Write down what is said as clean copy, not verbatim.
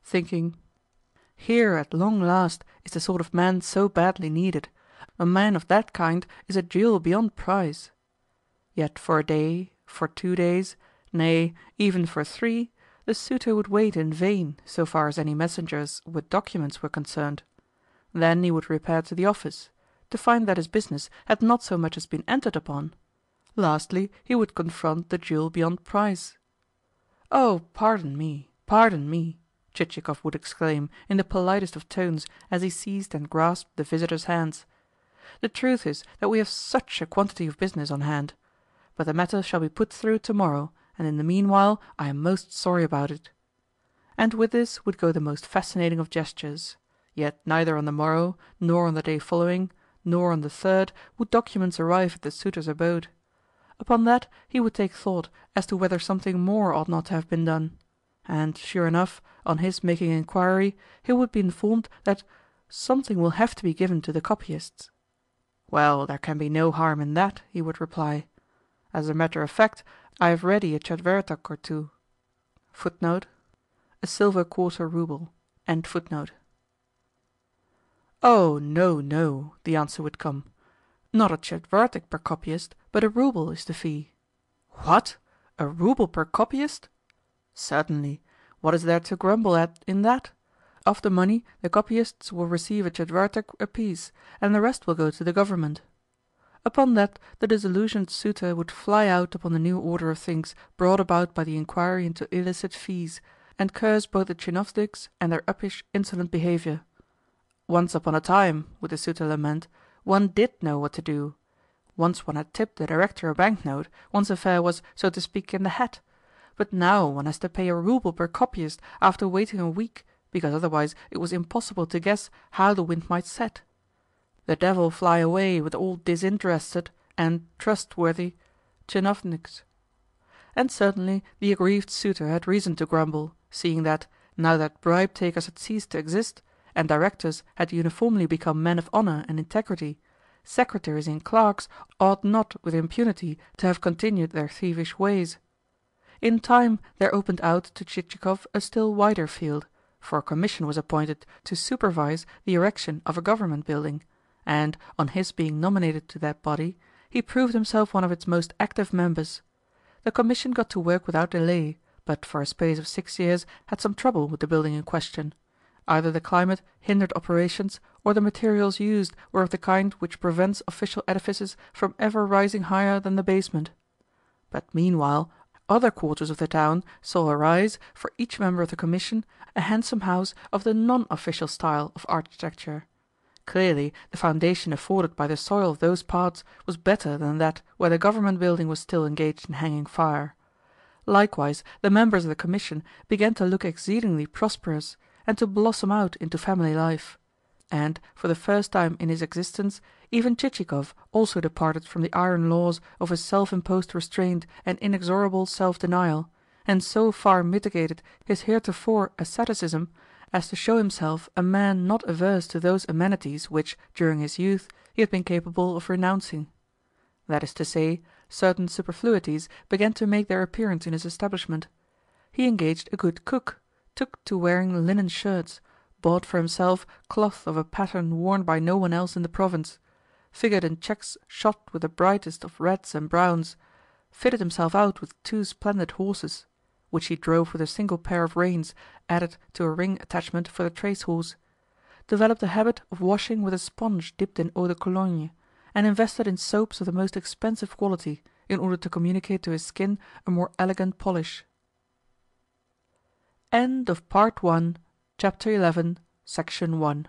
thinking, "Here at long last is the sort of man so badly needed. A man of that kind is a jewel beyond price." Yet for a day, for 2 days, nay, even for 3, the suitor would wait in vain so far as any messengers with documents were concerned. Then he would repair to the office, to find that his business had not so much as been entered upon. Lastly, he would confront the jewel beyond price. "Oh, pardon me, pardon me!" Chichikov would exclaim in the politest of tones as he seized and grasped the visitor's hands. "The truth is that we have such a quantity of business on hand. But the matter shall be put through tomorrow, and in the meanwhile I am most sorry about it." And with this would go the most fascinating of gestures. Yet neither on the morrow, nor on the day following, nor on the third would documents arrive at the suitor's abode. Upon that he would take thought as to whether something more ought not to have been done. And, sure enough, on his making inquiry, he would be informed that "something will have to be given to the copyists." "Well, there can be no harm in that," he would reply. "As a matter of fact, I have ready a tchetvertak or two." "Oh, no, no," the answer would come. "Not a tchetvertak per copyist, but a rouble is the fee." "What? A rouble per copyist?" "Certainly. What is there to grumble at in that? Of the money the copyists will receive a tchetvertak apiece, and the rest will go to the government." Upon that the disillusioned suitor would fly out upon the new order of things brought about by the inquiry into illicit fees, and curse both the tchinovniks and their uppish, insolent behaviour. "Once upon a time," would the suitor lament, "one did know what to do. Once one had tipped the director a banknote, one's affair was, so to speak, in the hat. But now one has to pay a rouble per copyist after waiting a week, because otherwise it was impossible to guess how the wind might set. The devil fly away with all disinterested and trustworthy tchinovniks." And certainly the aggrieved suitor had reason to grumble, seeing that, now that bribe takers had ceased to exist, and directors had uniformly become men of honour and integrity, secretaries and clerks ought not with impunity to have continued their thievish ways. In time there opened out to Chichikov a still wider field, for a commission was appointed to supervise the erection of a government building, and, on his being nominated to that body, he proved himself one of its most active members. The commission got to work without delay, but for a space of 6 years had some trouble with the building in question. Either the climate hindered operations, or the materials used were of the kind which prevents official edifices from ever rising higher than the basement. But meanwhile other quarters of the town saw arise, for each member of the commission, a handsome house of the non-official style of architecture. Clearly the foundation afforded by the soil of those parts was better than that where the government building was still engaged in hanging fire. Likewise the members of the commission began to look exceedingly prosperous, and to blossom out into family life. And, for the first time in his existence, even Chichikov also departed from the iron laws of his self-imposed restraint and inexorable self-denial, and so far mitigated his heretofore asceticism as to show himself a man not averse to those amenities which, during his youth, he had been capable of renouncing. That is to say, certain superfluities began to make their appearance in his establishment. He engaged a good cook, took to wearing linen shirts, bought for himself cloth of a pattern worn by no one else in the province, figured in checks shot with the brightest of reds and browns, fitted himself out with 2 splendid horses, which he drove with a single pair of reins added to a ring attachment for the trace horse, developed a habit of washing with a sponge dipped in eau de Cologne, and invested in soaps of the most expensive quality, in order to communicate to his skin a more elegant polish. End of Part 1, Chapter 11, Section 1.